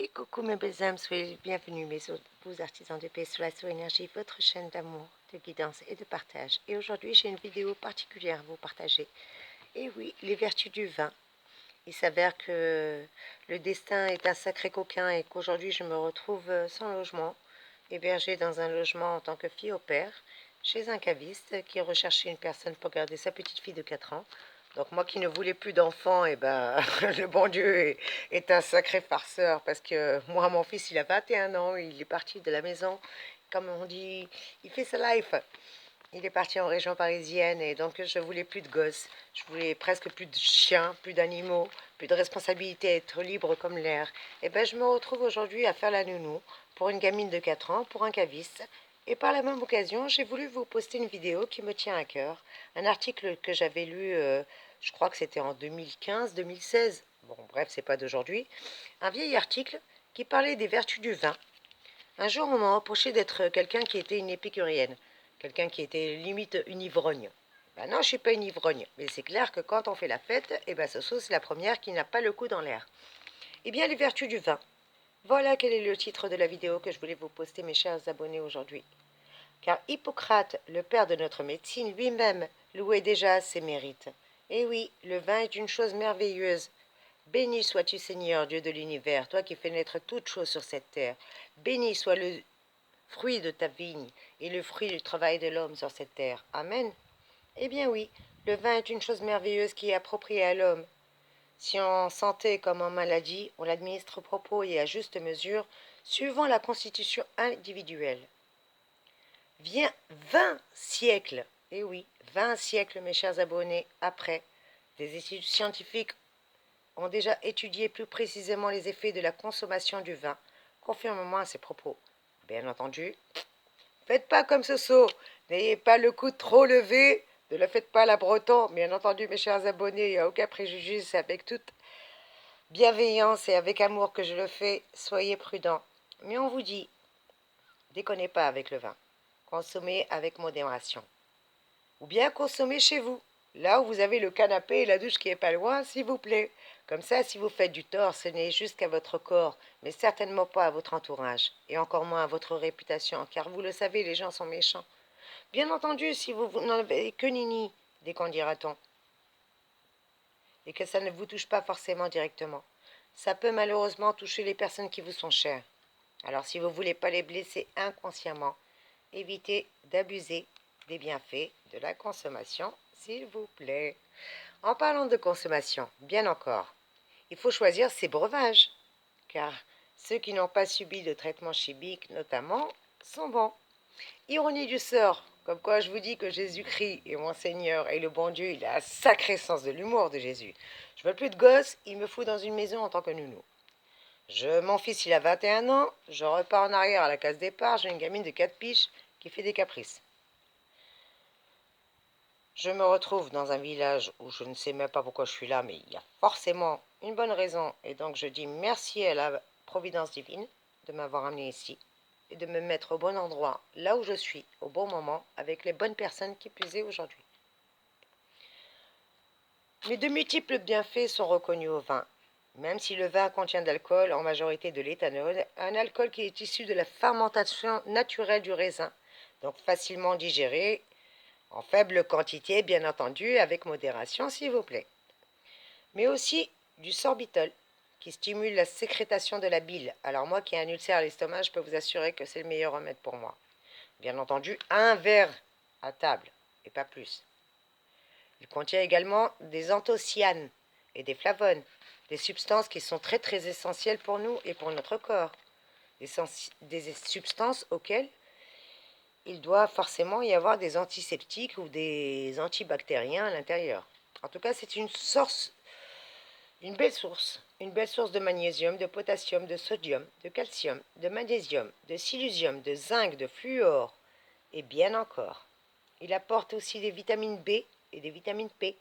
Et coucou mes belles âmes, soyez les bienvenus mes beaux artisans de paix sur la Soul Énergie, votre chaîne d'amour, de guidance et de partage. Et aujourd'hui j'ai une vidéo particulière à vous partager. Et oui, les vertus du vin. Il s'avère que le destin est un sacré coquin et qu'aujourd'hui je me retrouve sans logement, hébergée dans un logement en tant que fille au père, chez un caviste qui recherchait une personne pour garder sa petite fille de 4 ans. Donc moi qui ne voulais plus d'enfants, et ben le bon Dieu est un sacré farceur parce que moi mon fils il a 21 ans, il est parti de la maison, comme on dit, il fait sa life. Il est parti en région parisienne et donc je voulais plus de gosses, je voulais presque plus de chiens, plus d'animaux, plus de responsabilités, être libre comme l'air. Et ben je me retrouve aujourd'hui à faire la nounou pour une gamine de 4 ans, pour un caviste. Et par la même occasion, j'ai voulu vous poster une vidéo qui me tient à cœur, un article que j'avais lu, je crois que c'était en 2015-2016, bon bref, c'est pas d'aujourd'hui, un vieil article qui parlait des vertus du vin. Un jour, on m'a reproché d'être quelqu'un qui était une épicurienne, quelqu'un qui était limite une ivrogne. Ben non, je suis pas une ivrogne, mais c'est clair que quand on fait la fête, eh ben Soso, c'est la première qui n'a pas le coup dans l'air. Eh bien, les vertus du vin. Voilà quel est le titre de la vidéo que je voulais vous poster, mes chers abonnés, aujourd'hui. Car Hippocrate, le père de notre médecine, lui-même louait déjà ses mérites. Et oui, le vin est une chose merveilleuse. Béni sois-tu, Seigneur, Dieu de l'univers, toi qui fais naître toutes choses sur cette terre. Béni soit le fruit de ta vigne et le fruit du travail de l'homme sur cette terre. Amen. Eh bien oui, le vin est une chose merveilleuse qui est appropriée à l'homme. Si en santé comme en maladie, on l'administre au propos et à juste mesure, suivant la constitution individuelle. Vient 20 siècles, et oui, 20 siècles, mes chers abonnés, après, des études scientifiques ont déjà étudié plus précisément les effets de la consommation du vin, confirmant à ces propos. Bien entendu, faites pas comme Soso, n'ayez pas le coude trop levé, ne le faites pas à la breton, bien entendu mes chers abonnés, il n'y a aucun préjugé, c'est avec toute bienveillance et avec amour que je le fais, soyez prudents. Mais on vous dit, déconnez pas avec le vin, consommez avec modération. Ou bien consommez chez vous, là où vous avez le canapé et la douche qui est pas loin, s'il vous plaît. Comme ça, si vous faites du tort, ce n'est juste qu'à votre corps, mais certainement pas à votre entourage, et encore moins à votre réputation, car vous le savez, les gens sont méchants. Bien entendu, si vous n'en avez que nini, décondiera-t-on, et que ça ne vous touche pas forcément directement. Ça peut malheureusement toucher les personnes qui vous sont chères. Alors si vous ne voulez pas les blesser inconsciemment, évitez d'abuser des bienfaits de la consommation, s'il vous plaît. En parlant de consommation, bien encore, il faut choisir ses breuvages, car ceux qui n'ont pas subi de traitement chimique notamment sont bons. Ironie du sort, comme quoi je vous dis que Jésus-Christ est mon Seigneur et le bon Dieu, il a un sacré sens de l'humour de Jésus. Je veux plus de gosses, il me fout dans une maison en tant que nounou. Mon fils, il a 21 ans, je repars en arrière à la case départ, j'ai une gamine de 4 piges qui fait des caprices. Je me retrouve dans un village où je ne sais même pas pourquoi je suis là, mais il y a forcément une bonne raison, et donc je dis merci à la providence divine de m'avoir amené ici et de me mettre au bon endroit, là où je suis, au bon moment, avec les bonnes personnes qui puisaient aujourd'hui. Mais de multiples bienfaits sont reconnus au vin. Même si le vin contient de l'alcool, en majorité de l'éthanol, un alcool qui est issu de la fermentation naturelle du raisin, donc facilement digéré, en faible quantité, bien entendu, avec modération, s'il vous plaît. Mais aussi du sorbitol, qui stimule la sécrétation de la bile. Alors moi qui ai un ulcère à l'estomac, je peux vous assurer que c'est le meilleur remède pour moi. Bien entendu, un verre à table, et pas plus. Il contient également des anthocyanes et des flavones, des substances qui sont très très essentielles pour nous et pour notre corps. Des substances auxquelles il doit forcément y avoir des antiseptiques ou des antibactériens à l'intérieur. En tout cas, c'est une belle source de magnésium, de potassium, de sodium, de calcium, de magnésium, de silicium, de zinc, de fluor, et bien encore. Il apporte aussi des vitamines B et des vitamines P,